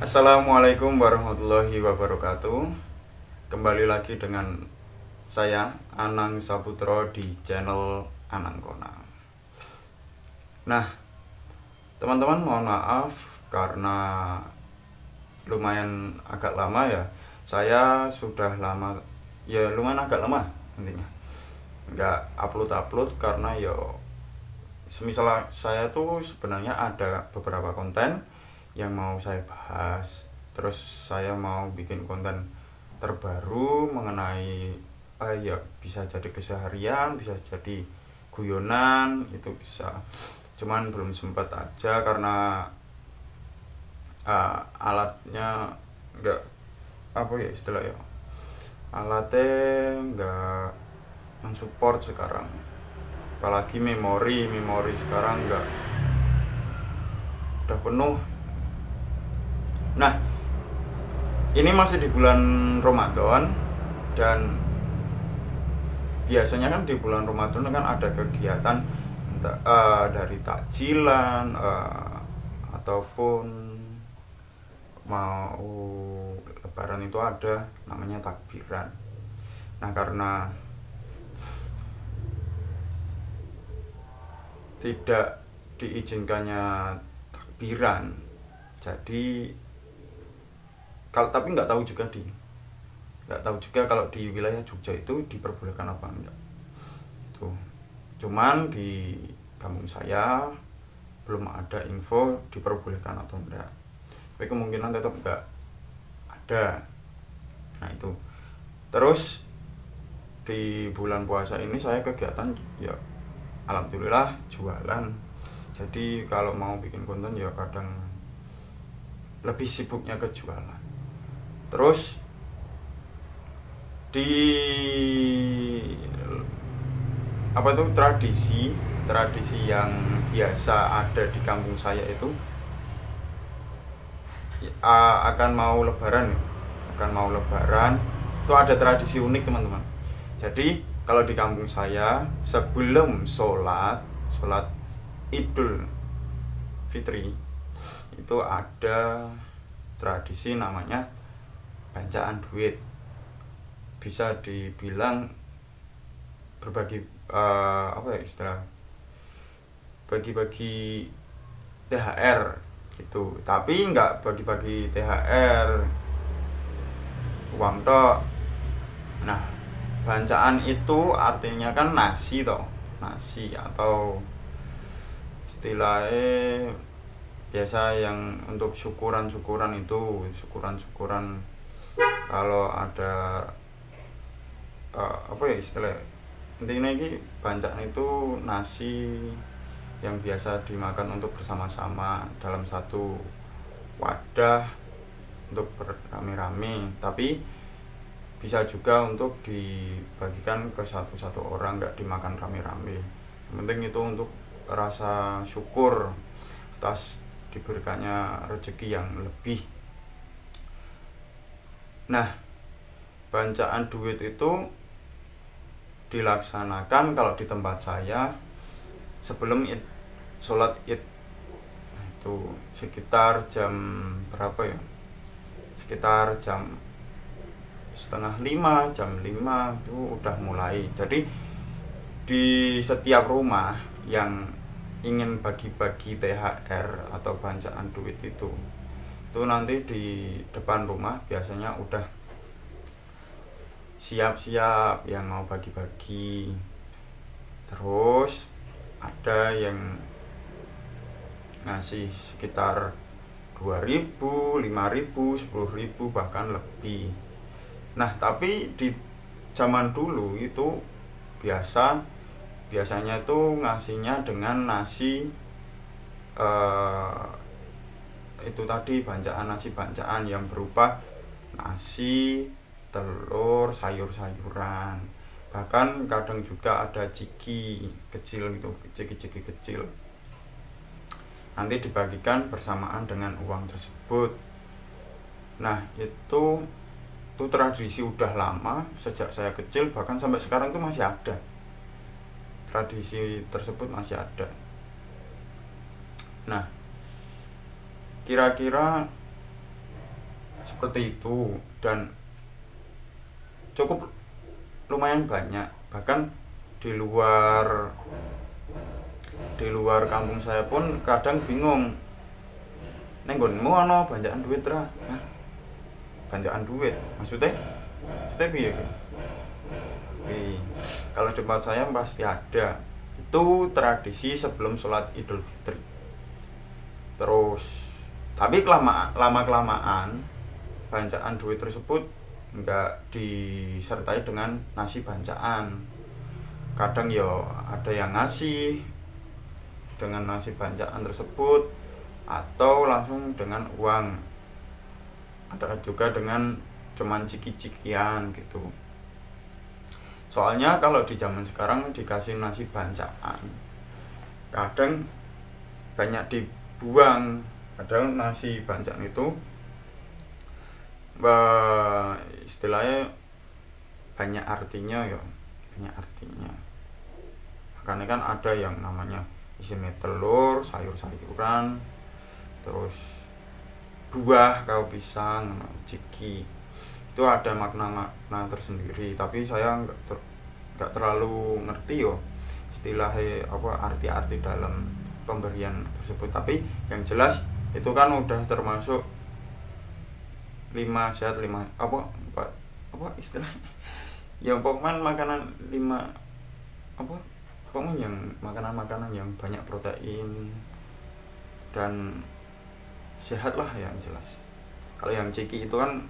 Assalamualaikum warahmatullahi wabarakatuh. Kembali lagi dengan saya Anang Saputro di channel Anang Kona. Nah, teman-teman mohon maaf karena lumayan agak lama ya. Saya sudah lama, ya lumayan agak lama intinya nggak upload karena ya semisal saya tuh sebenarnya ada beberapa konten yang mau saya bahas. Terus saya mau bikin konten terbaru mengenai ya bisa jadi keseharian, bisa jadi guyonan, itu bisa. Cuman belum sempat aja karena alatnya nggak apa ya istilahnya, alatnya nggak mensupport sekarang. Apalagi memori sekarang nggak, udah penuh. Nah, ini masih di bulan Ramadan dan biasanya kan di bulan Ramadan kan ada kegiatan dari takjilan ataupun mau lebaran itu ada namanya takbiran. Nah, karena tidak diizinkannya takbiran, jadi tapi nggak tahu juga kalau di wilayah Jogja itu diperbolehkan apa enggak. Tuh, cuman di kampung saya belum ada info diperbolehkan atau enggak, tapi kemungkinan tetap enggak ada. Nah itu, terus di bulan puasa ini saya kegiatan ya alhamdulillah jualan. Jadi kalau mau bikin konten ya kadang lebih sibuknya ke jualan. Terus di tradisi yang biasa ada di kampung saya itu akan mau lebaran itu ada tradisi unik, teman-teman. Jadi kalau di kampung saya sebelum sholat Idul Fitri itu ada tradisi namanya bancaan duit. Bisa dibilang berbagi bagi-bagi THR gitu, tapi nggak bagi-bagi THR uang tok. Nah, bancaan itu artinya kan nasi atau istilahnya biasa yang untuk syukuran kalau ada istilah intinya ini bancaan itu nasi yang biasa dimakan untuk bersama-sama dalam satu wadah untuk beramai-ramai, tapi bisa juga untuk dibagikan ke satu orang, nggak dimakan rame-rame. Yang penting itu untuk rasa syukur atas diberikannya rezeki yang lebih. Nah, bancaan duit itu dilaksanakan kalau di tempat saya sebelum sholat id. Nah, itu sekitar jam berapa ya, sekitar jam 4:30, jam 5 itu udah mulai. Jadi di setiap rumah yang ingin bagi-bagi THR atau bancaan duit itu nanti di depan rumah biasanya udah siap-siap yang mau bagi-bagi. Terus ada yang ngasih sekitar 2.000, 5.000, 10.000 bahkan lebih. Nah, tapi di zaman dulu itu biasanya itu ngasihnya dengan nasi itu tadi nasi bancaan yang berupa nasi, telur, sayur-sayuran, bahkan kadang juga ada ciki kecil gitu, ciki kecil. Nanti dibagikan bersamaan dengan uang tersebut. Nah, itu tradisi udah lama, sejak saya kecil bahkan sampai sekarang itu masih ada. Tradisi tersebut masih ada. Nah, kira-kira seperti itu, dan cukup lumayan banyak. Bahkan di luar kampung saya pun kadang bingung, neng nggonmu ana banjakan duit ra? Hah? Banjakan duit maksudnya piye? Kalau tempat saya pasti ada. Itu tradisi sebelum sholat Idul Fitri. Terus tapi lama kelamaan banjakan duit tersebut enggak disertai dengan nasi banjakan. Kadang ya ada yang ngasih dengan nasi banjakan tersebut, atau langsung dengan uang. Ada juga dengan cuman ciki-cikian gitu. Soalnya kalau di zaman sekarang dikasih nasi banjakan, kadang banyak dibuang. Padahal nasi banjakan itu istilahnya banyak artinya ya, banyak artinya. Makanya kan ada yang namanya isinya telur, sayur-sayuran, terus buah, kau pisang, ciki. Itu ada makna tersendiri, tapi saya nggak terlalu ngerti yo istilahnya apa, arti-arti dalam pemberian tersebut. Tapi yang jelas itu kan udah termasuk 5 sehat 5 apa istilahnya ya, pokoknya makanan 5 apa, pokoknya yang makanan yang banyak protein dan sehat lah yang jelas. Kalau yang ciki itu kan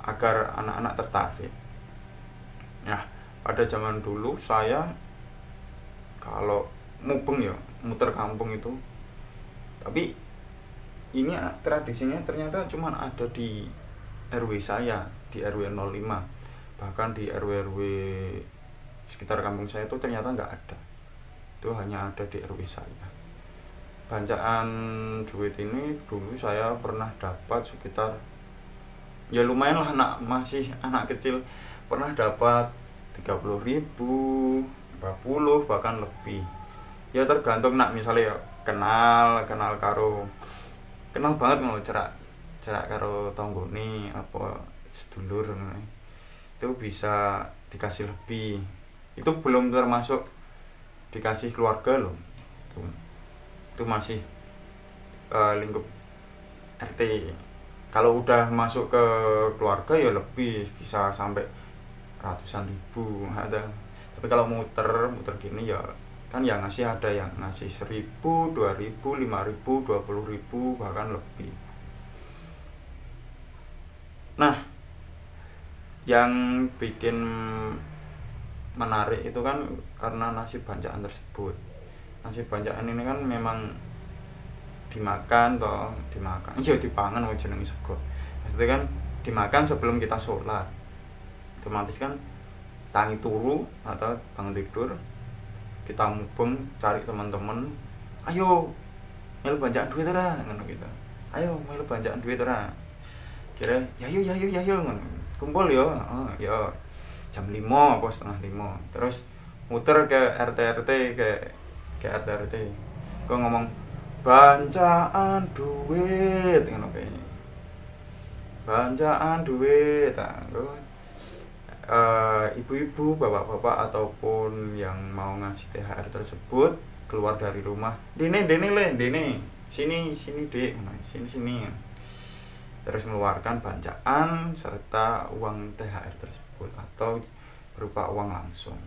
agar anak-anak tertarik. Nah, pada zaman dulu saya kalau mubeng ya, muter kampung itu, tapi ini tradisinya ternyata cuma ada di RW saya, di RW 05. Bahkan di RW sekitar kampung saya itu ternyata nggak ada. Itu hanya ada di RW saya. Banjakan duit ini dulu saya pernah dapat sekitar, ya lumayan lah, masih anak kecil, pernah dapat 30.000, 40, bahkan lebih. Ya tergantung nak, misalnya ya kenal banget mau cerak karo tanggone apa sedulur, itu bisa dikasih lebih. Itu belum termasuk dikasih keluarga loh. Itu masih lingkup RT. Kalau udah masuk ke keluarga ya lebih, bisa sampai ratusan ribu ada. Tapi kalau muter gini ya kan yang ngasih ada yang ngasih 1.000, 2.000, 5.000, 20.000, bahkan lebih. Nah, yang bikin menarik itu kan karena nasi banjakan tersebut. Nasi banjakan ini kan memang dimakan ya dipangan mau jeneng sego. Maksudnya kan dimakan sebelum kita sholat. Otomatis kan tangi turu atau bangun tidur, kita mubeng cari teman-teman, ayo melu banjakan duit ora, ngono gitu. Ayo melu banjakan duit ora. Kira ya yuk ngono. Kumpul yo. Oh, yo. Jam 5 apa setengah 5. Terus muter ke RT ke RT. Kok ngomong banjakan duit ngono kae. Banjakan duit. Ibu-ibu, bapak-bapak ataupun yang mau ngasih THR tersebut keluar dari rumah, dene sini dek, sini, terus mengeluarkan banjakan serta uang THR tersebut atau berupa uang langsung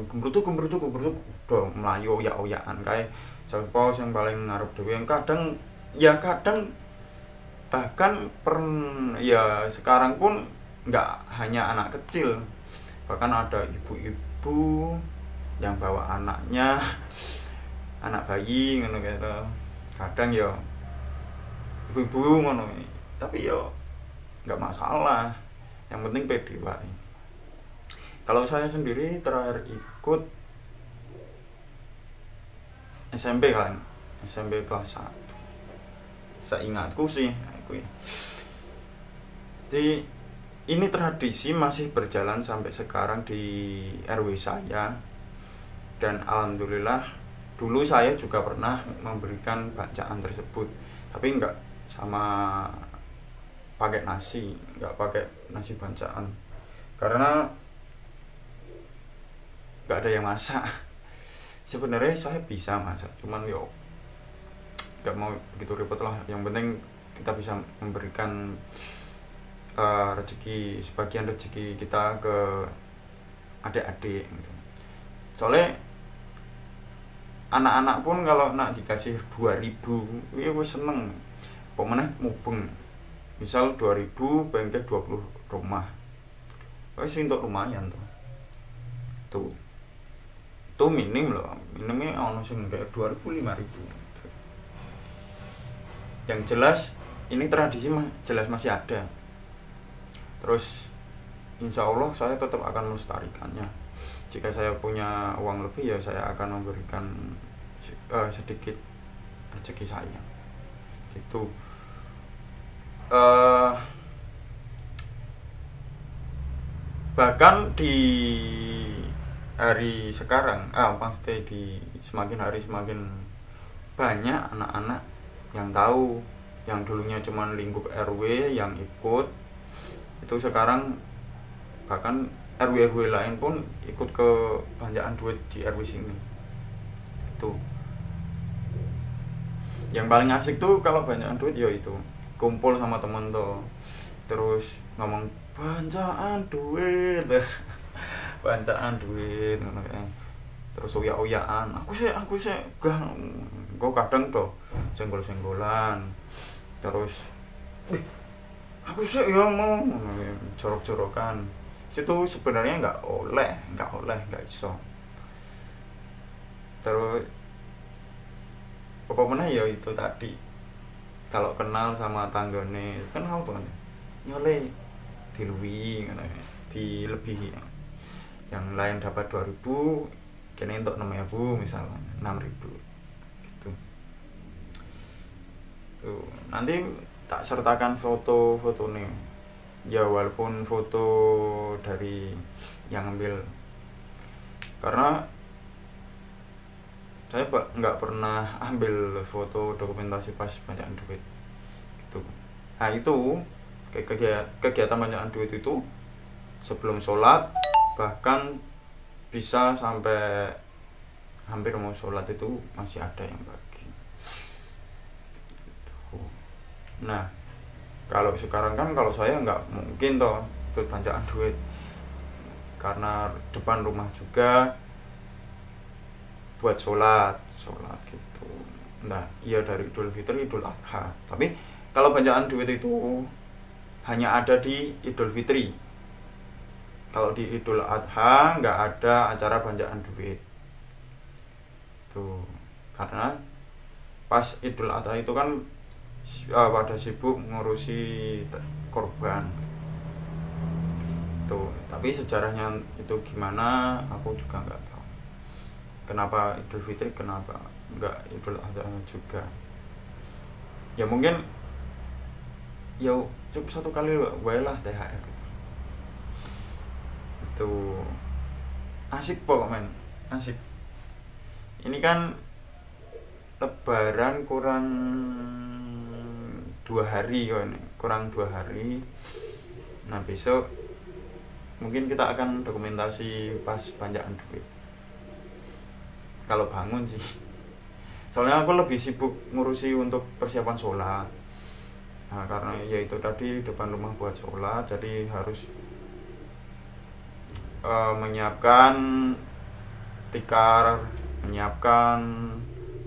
gembrutuk udah melayu oyak-oyakan kayak sapa yang paling ngarep dhewe. Kadang bahkan ya sekarang pun nggak hanya anak kecil, bahkan ada ibu-ibu yang bawa anaknya, anak bayi ngono gitu. Kadang ya ibu-ibu ngono, tapi ya nggak masalah, yang penting pede wae. Kalau saya sendiri terakhir ikut SMP kelas 1, seingatku sih aku ya. Jadi ini tradisi masih berjalan sampai sekarang di RW saya, dan alhamdulillah dulu saya juga pernah memberikan bacaan tersebut, tapi enggak sama pakai nasi, nggak pakai nasi bancaan, karena nggak ada yang masak. Sebenarnya saya bisa masak, cuman yo nggak mau begitu repot lah. Yang penting kita bisa memberikan rezeki, sebagian rezeki kita ke adik-adik gitu. Soalnya anak-anak pun kalau nak dikasih 2000 ya gue seneng, pemenang mubeng. Misal 2000 bengke 20 rumah, wes untuk lumayan tuh minim loh, minimnya ono sing kayak 2000 5000. Yang jelas ini tradisi jelas masih ada. Terus insya Allah saya tetap akan melestarikannya. Jika saya punya uang lebih ya saya akan memberikan sedikit rezeki saya gitu. Bahkan di hari sekarang pasti di semakin hari semakin banyak anak-anak yang tahu, yang dulunya cuma lingkup RW yang ikut, itu sekarang bahkan RW-RW lain pun ikut ke banjakan duit di RW sini. Itu yang paling asik tuh kalau banjakan duit ya itu kumpul sama temen tuh, terus ngomong banjakan duit banjakan duit, terus uyak-uyakan, aku sih gak, gue kadang tuh senggol-senggolan, terus aku sih ya mau jorok-jorokan. Situ sebenarnya nggak nggak iso. Terus apa mana ya itu tadi, kalau kenal sama tanggane kenal tuh nyole diluwi dilebihi, yang lain dapat 2000 kene untuk 6000 misalnya 6000 gitu. Tuh nanti tak sertakan foto nih ya, walaupun foto dari yang ambil, karena saya nggak pernah ambil foto dokumentasi pas banyakan duit gitu. Nah itu kegiatan banyakan duit itu sebelum sholat, bahkan bisa sampai hampir mau sholat itu masih ada yang bagi. Nah kalau sekarang kan kalau saya nggak mungkin toh ikut banjakan duit, karena depan rumah juga buat sholat gitu. Nah iya dari Idul Fitri, Idul Adha. Tapi kalau banjakan duit itu hanya ada di Idul Fitri. Kalau di Idul Adha nggak ada acara banjakan duit tuh, karena pas Idul Adha itu kan pada sibuk ngurusi korban tuh. Tapi sejarahnya itu gimana aku juga nggak tahu, kenapa Idul Fitri, kenapa nggak Idul Adha juga. Ya mungkin ya cukup satu kali wae lah THR gitu. Itu asik pokoknya, asik. Ini kan Lebaran kurang 2 hari kok ini, kurang 2 hari. Nah besok mungkin kita akan dokumentasi pas banjakan duit kalau bangun sih, soalnya aku lebih sibuk ngurusi untuk persiapan sholat. Nah karena ya itu tadi depan rumah buat sholat, jadi harus menyiapkan tikar, menyiapkan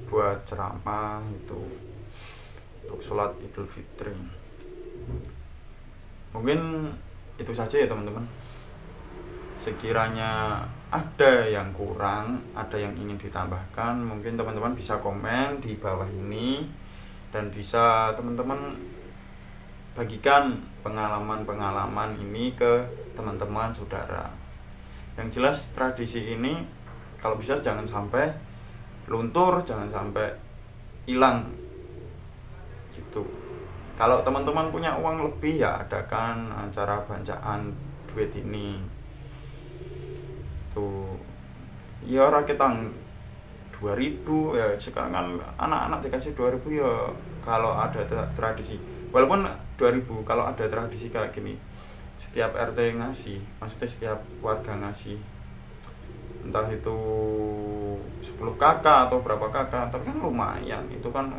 buat ceramah itu untuk sholat Idul Fitri. Mungkin itu saja ya teman-teman. Sekiranya ada yang kurang, ada yang ingin ditambahkan, mungkin teman-teman bisa komen di bawah ini, dan bisa teman-teman bagikan pengalaman-pengalaman ini ke teman-teman saudara. Yang jelas tradisi ini kalau bisa jangan sampai luntur, jangan sampai hilang gitu. Kalau teman-teman punya uang lebih ya adakan acara banjakan duit ini tuh. Ya orang kita 2000 ya, sekarang kan anak-anak dikasih 2000 ya kalau ada tradisi. Walaupun 2000 kalau ada tradisi kayak gini, setiap RT ngasih, maksudnya setiap warga ngasih, entah itu 10 kakak atau berapa kakak, tapi kan lumayan, itu kan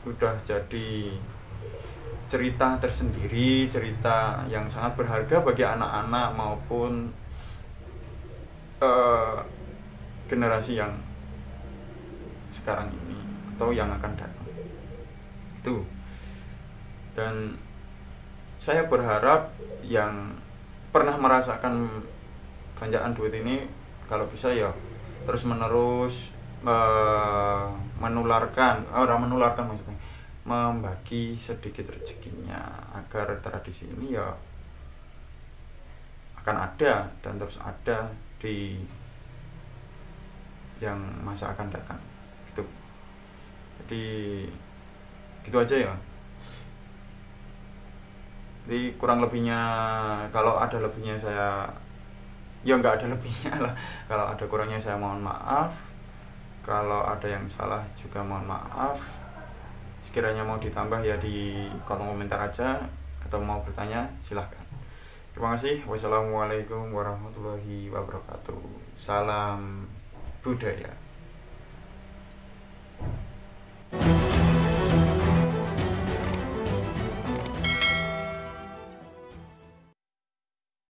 udah jadi cerita tersendiri, cerita yang sangat berharga bagi anak-anak maupun generasi yang sekarang ini atau yang akan datang itu. Dan saya berharap yang pernah merasakan ganjaan duit ini kalau bisa ya terus menerus menularkan, orang menularkan maksudnya, membagi sedikit rezekinya agar tradisi ini ya akan ada dan terus ada di yang masa akan datang gitu. Jadi gitu aja ya. Jadi kurang lebihnya, kalau ada lebihnya saya ya nggak ada lebihnya lah, kalau ada kurangnya saya mohon maaf, kalau ada yang salah juga mohon maaf. Sekiranya mau ditambah ya di kolom komentar aja, atau mau bertanya silahkan. Terima kasih. Wassalamualaikum warahmatullahi wabarakatuh. Salam budaya.